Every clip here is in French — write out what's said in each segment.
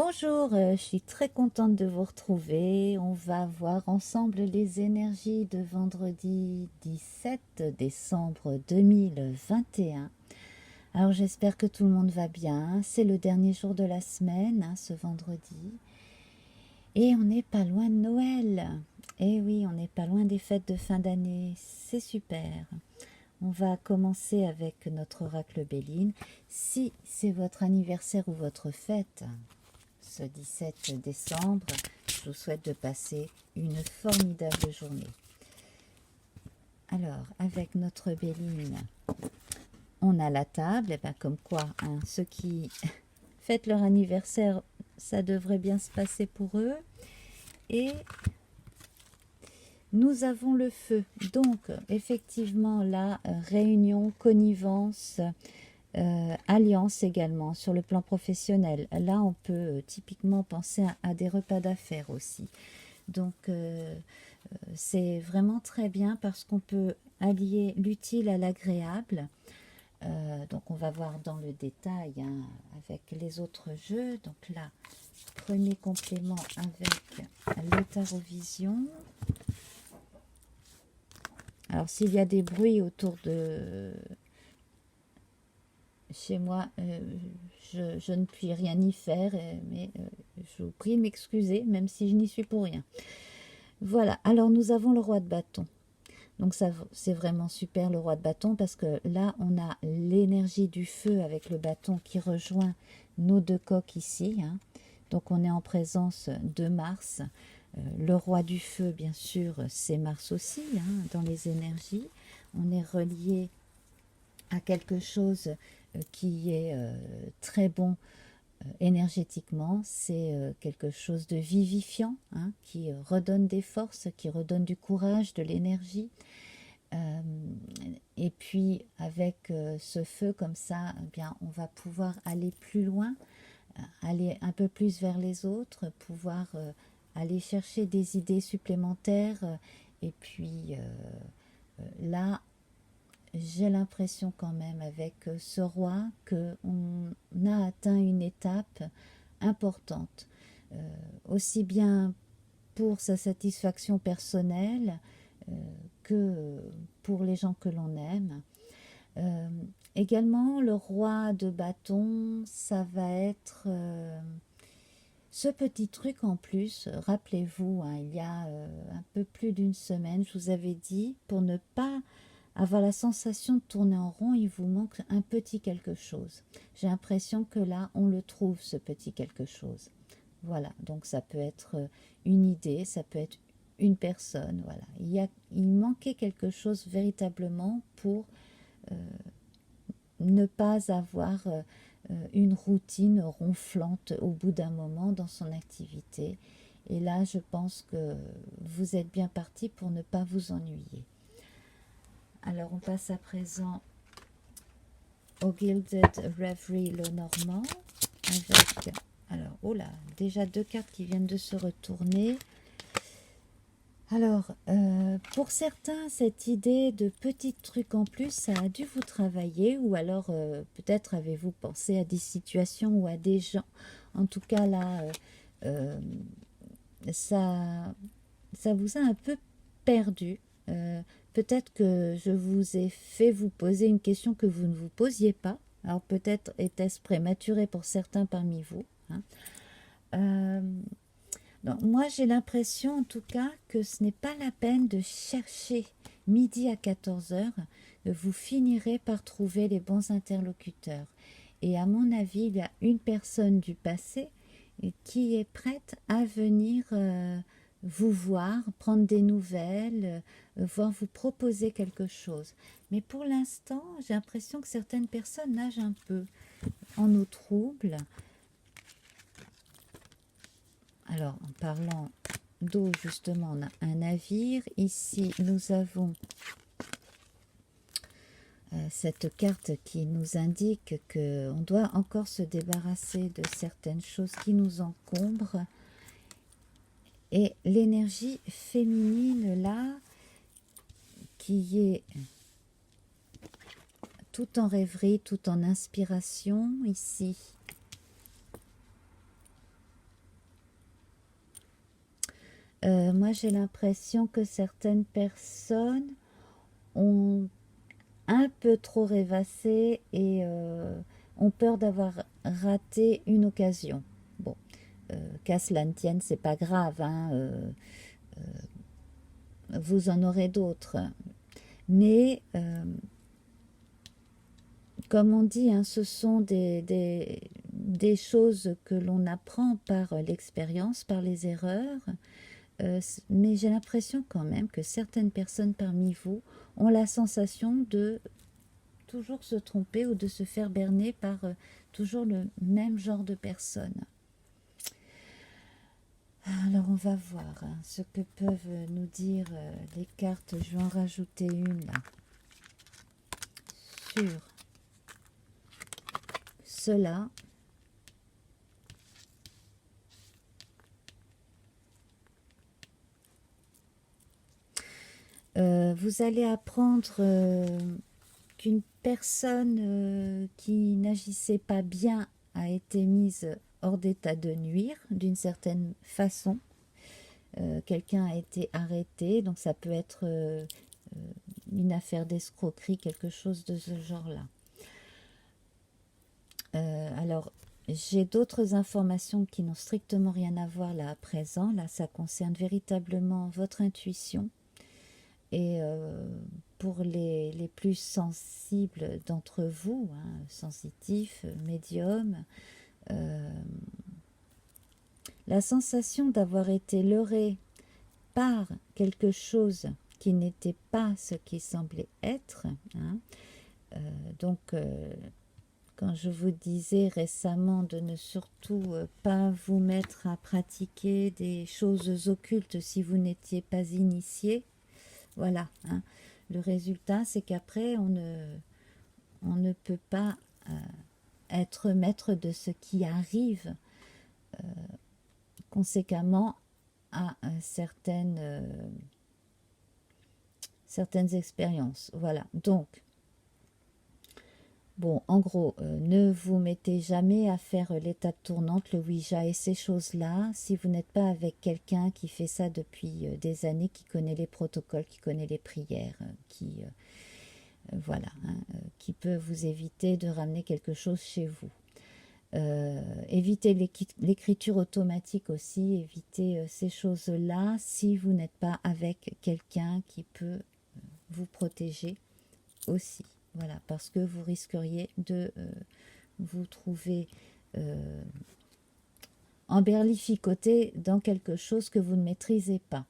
Bonjour, je suis très contente de vous retrouver. On va voir ensemble les énergies de vendredi 17 décembre 2021. Alors j'espère que tout le monde va bien. C'est le dernier jour de la semaine, ce vendredi. Et on n'est pas loin de Noël. Eh oui, on n'est pas loin des fêtes de fin d'année. C'est super. On va commencer avec notre oracle Béline. Si c'est votre anniversaire ou votre fête, ce 17 décembre, je vous souhaite de passer une formidable journée. Alors, avec notre Béline, on a la table, et bien comme quoi, ceux qui fêtent leur anniversaire, ça devrait bien se passer pour eux. Et nous avons le feu. Donc, effectivement, la réunion, connivence, alliance également sur le plan professionnel. Là, on peut typiquement penser à des repas d'affaires aussi. Donc, c'est vraiment très bien parce qu'on peut allier l'utile à l'agréable. Donc, on va voir dans le détail avec les autres jeux. Donc là, premier complément avec le tarot vision. Alors, s'il y a des bruits autour de chez moi, je ne puis rien y faire, mais je vous prie de m'excuser, même si je n'y suis pour rien. Voilà, alors nous avons le roi de bâton. Donc ça, c'est vraiment super le roi de bâton, parce que là, on a l'énergie du feu avec le bâton qui rejoint nos deux coques ici. Donc on est en présence de Mars. Le roi du feu, bien sûr, c'est Mars aussi, dans les énergies. On est relié à quelque chose qui est très bon énergétiquement. C'est quelque chose de vivifiant, qui redonne des forces, qui redonne du courage, de l'énergie. Et puis avec ce feu comme ça, eh bien, on va pouvoir aller plus loin, aller un peu plus vers les autres, pouvoir aller chercher des idées supplémentaires. Et puis là, j'ai l'impression quand même avec ce roi qu'on a atteint une étape importante, aussi bien pour sa satisfaction personnelle que pour les gens que l'on aime. Euh, Également, le roi de bâton, ça va être ce petit truc en plus. Rappelez-vous, il y a un peu plus d'une semaine, je vous avais dit, pour ne pas avoir la sensation de tourner en rond, il vous manque un petit quelque chose. J'ai l'impression que là, on le trouve, ce petit quelque chose. Voilà, donc ça peut être une idée, ça peut être une personne. Voilà, il manquait quelque chose véritablement pour ne pas avoir une routine ronflante au bout d'un moment dans son activité. Et là, je pense que vous êtes bien parti pour ne pas vous ennuyer. Alors, on passe à présent au Gilded Reverie Lenormand avec, alors, oh là, déjà deux cartes qui viennent de se retourner. Alors, pour certains, cette idée de petits trucs en plus, ça a dû vous travailler, ou alors peut-être avez-vous pensé à des situations ou à des gens. En tout cas, là, ça vous a un peu perdu. Peut-être que je vous ai fait vous poser une question que vous ne vous posiez pas. Alors peut-être était-ce prématuré pour certains parmi vous. Donc, moi, j'ai l'impression en tout cas que ce n'est pas la peine de chercher midi à 14 heures. Vous finirez par trouver les bons interlocuteurs. Et à mon avis, il y a une personne du passé qui est prête à venir vous voir, prendre des nouvelles, voir vous proposer quelque chose. Mais pour l'instant, j'ai l'impression que certaines personnes nagent un peu en eau trouble. Alors, en parlant d'eau, justement, on a un navire. Ici, nous avons cette carte qui nous indique qu'on doit encore se débarrasser de certaines choses qui nous encombrent. Et l'énergie féminine, là, qui est tout en rêverie, tout en inspiration, ici. Moi, j'ai l'impression que certaines personnes ont un peu trop rêvassé et ont peur d'avoir raté une occasion. Bon, qu'à cela ne tienne, c'est pas grave, hein, vous en aurez d'autres. Mais, comme on dit, hein, ce sont des choses que l'on apprend par l'expérience, par les erreurs. Mais j'ai l'impression quand même que certaines personnes parmi vous ont la sensation de toujours se tromper ou de se faire berner par toujours le même genre de personnes. Alors on va voir hein, ce que peuvent nous dire les cartes. Je vais en rajouter une là. Sur cela. Vous allez apprendre qu'une personne qui n'agissait pas bien a été mise hors d'état de nuire d'une certaine façon. Quelqu'un a été arrêté, donc ça peut être une affaire d'escroquerie, quelque chose de ce genre-là. Alors, j'ai d'autres informations qui n'ont strictement rien à voir là à présent. Là, ça concerne véritablement votre intuition. Et pour les plus sensibles d'entre vous, hein, sensitifs, médiums, la sensation d'avoir été leurré par quelque chose qui n'était pas ce qui semblait être, hein, donc quand je vous disais récemment de ne surtout pas vous mettre à pratiquer des choses occultes si vous n'étiez pas initié, voilà, hein. Le résultat, c'est qu'après, on ne peut pas être maître de ce qui arrive conséquemment à certaines expériences. Voilà, donc, bon, en gros, ne vous mettez jamais à faire l'étape tournante, le Ouija et ces choses-là, si vous n'êtes pas avec quelqu'un qui fait ça depuis des années, qui connaît les protocoles, qui connaît les prières, voilà, hein, qui peut vous éviter de ramener quelque chose chez vous. Évitez l'écriture automatique aussi, évitez ces choses-là si vous n'êtes pas avec quelqu'un qui peut vous protéger aussi. Voilà, parce que vous risqueriez de vous trouver emberlificoté dans quelque chose que vous ne maîtrisez pas.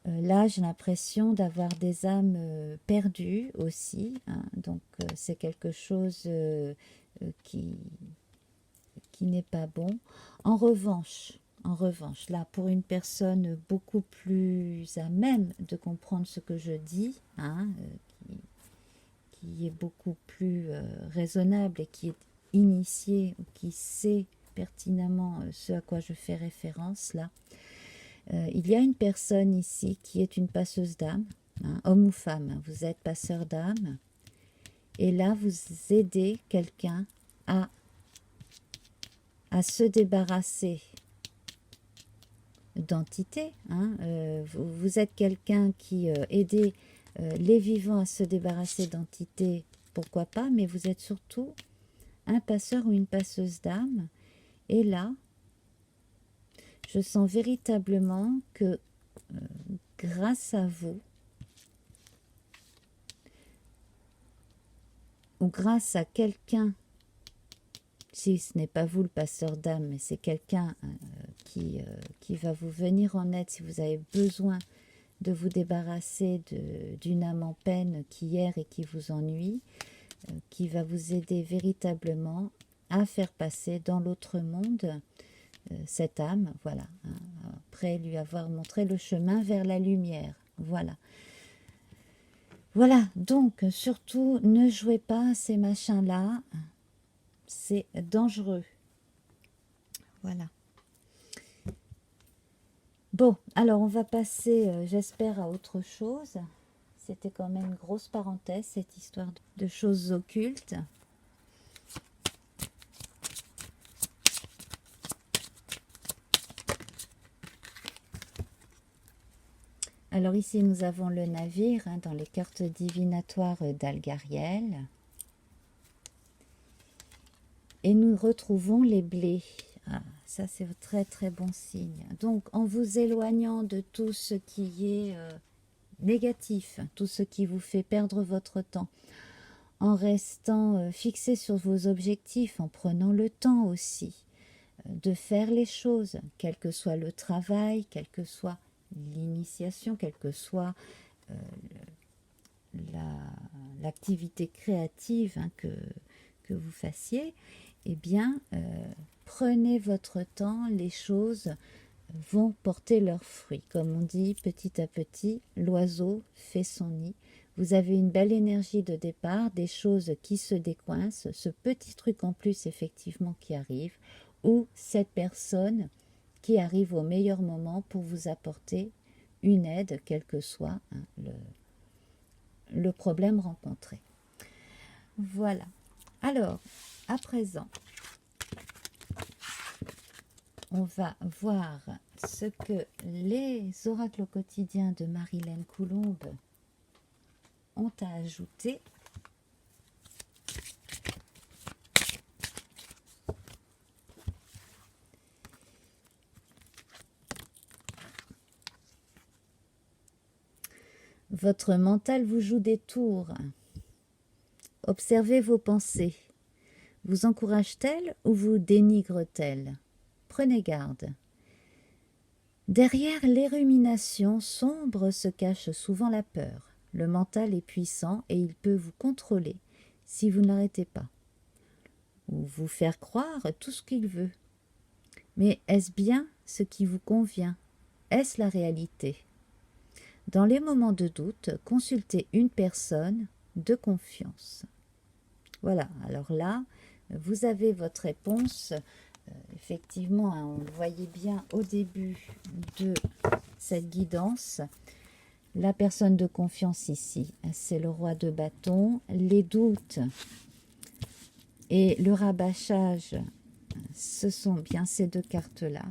Là, j'ai l'impression d'avoir des âmes perdues aussi, hein, donc c'est quelque chose qui n'est pas bon. En revanche, là, pour une personne beaucoup plus à même de comprendre ce que je dis, hein, qui est beaucoup plus raisonnable et qui est initié, ou qui sait pertinemment ce à quoi je fais référence, là, il y a une personne ici qui est une passeuse d'âme, hein, homme ou femme, hein, vous êtes passeur d'âme, et là, vous aidez quelqu'un à se débarrasser d'entités. Hein. Vous êtes quelqu'un qui aidait les vivants à se débarrasser d'entités, pourquoi pas, mais vous êtes surtout un passeur ou une passeuse d'âme. Et là, je sens véritablement que grâce à vous, ou grâce à quelqu'un, si ce n'est pas vous le passeur d'âme, mais c'est quelqu'un qui va vous venir en aide si vous avez besoin de vous débarrasser d'une âme en peine qui erre et qui vous ennuie, qui va vous aider véritablement à faire passer dans l'autre monde cette âme, voilà, hein, après lui avoir montré le chemin vers la lumière, voilà. Voilà, donc surtout ne jouez pas à ces machins-là, c'est dangereux. Voilà. Bon, alors on va passer, j'espère, à autre chose. C'était quand même une grosse parenthèse, cette histoire de choses occultes. Alors ici, nous avons le navire hein, dans les cartes divinatoires d'Algariel. Et nous retrouvons les blés. Ah, ça, c'est très, très bon signe. Donc, en vous éloignant de tout ce qui est négatif, tout ce qui vous fait perdre votre temps, en restant fixé sur vos objectifs, en prenant le temps aussi de faire les choses, quel que soit le travail, quelle que soit l'initiation, quelle que soit l'activité créative hein, que vous fassiez, eh bien, prenez votre temps, les choses vont porter leurs fruits. Comme on dit, petit à petit, l'oiseau fait son nid. Vous avez une belle énergie de départ, des choses qui se décoincent, ce petit truc en plus effectivement qui arrive, ou cette personne qui arrive au meilleur moment pour vous apporter une aide, quel que soit hein, le problème rencontré. Voilà. Alors, à présent, on va voir ce que les oracles au quotidien de Marilène Coulombe ont à ajouter. Votre mental vous joue des tours. Observez vos pensées. Vous encourage-t-elle ou vous dénigre-t-elle? Prenez garde. Derrière les ruminations sombres se cache souvent la peur. Le mental est puissant et il peut vous contrôler si vous n'arrêtez pas, ou vous faire croire tout ce qu'il veut. Mais est-ce bien ce qui vous convient? Est-ce la réalité? Dans les moments de doute, consultez une personne de confiance. Voilà, alors là, vous avez votre réponse. Effectivement, hein, on le voyait bien au début de cette guidance. La personne de confiance ici, c'est le roi de bâton. Les doutes et le rabâchage, ce sont bien ces deux cartes-là.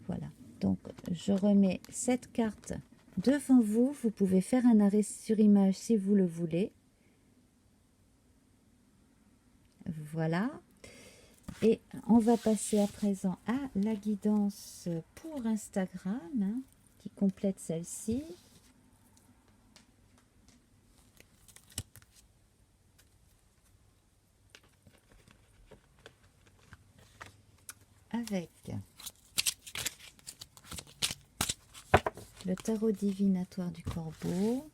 Voilà, donc je remets cette carte devant vous. Vous pouvez faire un arrêt sur image si vous le voulez. Voilà. Et on va passer à présent à la guidance pour Instagram, hein, qui complète celle-ci. Avec le tarot divinatoire du corbeau.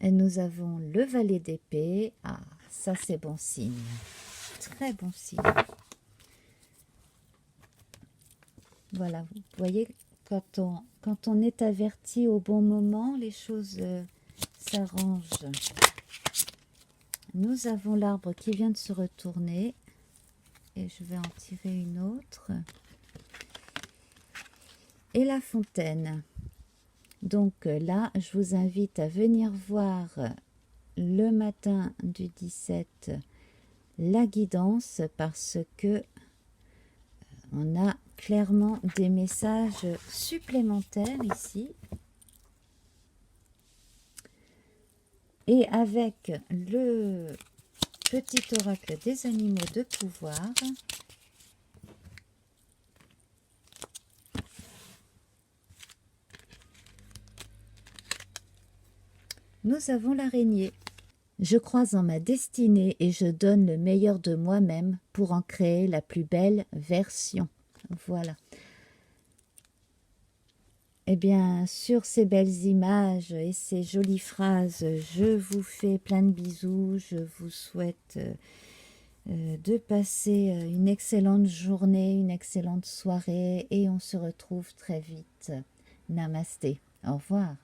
Et nous avons le valet d'épée. Ah, ça c'est bon signe. Très bon signe. Voilà, vous voyez, quand on est averti au bon moment, les choses s'arrangent. Nous avons l'arbre qui vient de se retourner. Et je vais en tirer une autre. Et la fontaine. Donc là, je vous invite à venir voir le matin du 17 la guidance parce que on a clairement des messages supplémentaires ici. Et avec le petit oracle des animaux de pouvoir, nous avons l'araignée. Je crois en ma destinée et je donne le meilleur de moi-même pour en créer la plus belle version. Voilà. Eh bien, sur ces belles images et ces jolies phrases, je vous fais plein de bisous. Je vous souhaite de passer une excellente journée, une excellente soirée et on se retrouve très vite. Namasté. Au revoir.